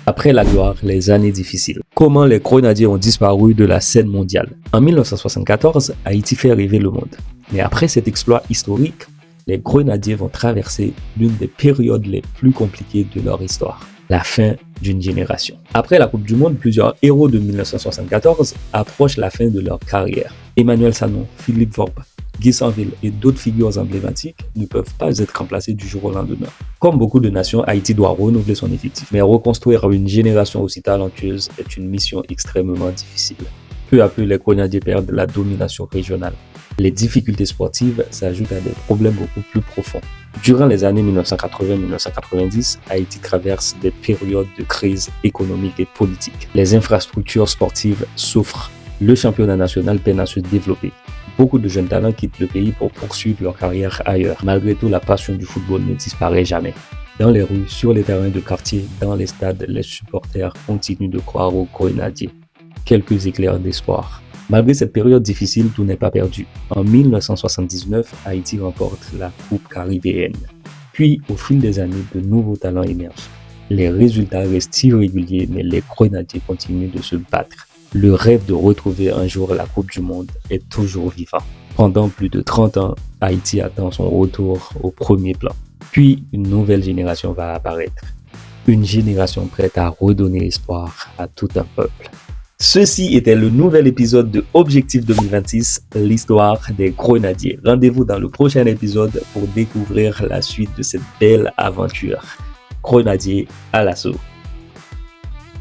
Après la gloire, les années difficiles. Comment les grenadiers ont disparu de la scène mondiale. En 1974, Haïti fait rêver le monde. Mais après cet exploit historique, les grenadiers vont traverser l'une des périodes les plus compliquées de leur histoire. La fin d'une génération. Après la Coupe du Monde, plusieurs héros de 1974 approchent la fin de leur carrière. Emmanuel Sanon, Philippe Vorbe, Guy Sanville et d'autres figures emblématiques ne peuvent pas être remplacés du jour au lendemain. Comme beaucoup de nations, Haïti doit renouveler son effectif. Mais reconstruire une génération aussi talentueuse est une mission extrêmement difficile. Peu à peu, les grenadiers perdent la domination régionale. Les difficultés sportives s'ajoutent à des problèmes beaucoup plus profonds. Durant les années 1980-1990, Haïti traverse des périodes de crise économique et politique. Les infrastructures sportives souffrent. Le championnat national peine à se développer. Beaucoup de jeunes talents quittent le pays pour poursuivre leur carrière ailleurs. Malgré tout, la passion du football ne disparaît jamais. Dans les rues, sur les terrains de quartier, dans les stades, les supporters continuent de croire aux grenadiers. Quelques éclairs d'espoir. Malgré cette période difficile, tout n'est pas perdu. En 1979, Haïti remporte la Coupe caribéenne. Puis, au fil des années, de nouveaux talents émergent. Les résultats restent irréguliers, mais les grenadiers continuent de se battre. Le rêve de retrouver un jour la Coupe du Monde est toujours vivant. Pendant plus de 30 ans, Haïti attend son retour au premier plan. Puis, une nouvelle génération va apparaître. Une génération prête à redonner espoir à tout un peuple. Ceci était le nouvel épisode de Objectif 2026, l'histoire des grenadiers. Rendez-vous dans le prochain épisode pour découvrir la suite de cette belle aventure. Grenadiers à l'assaut.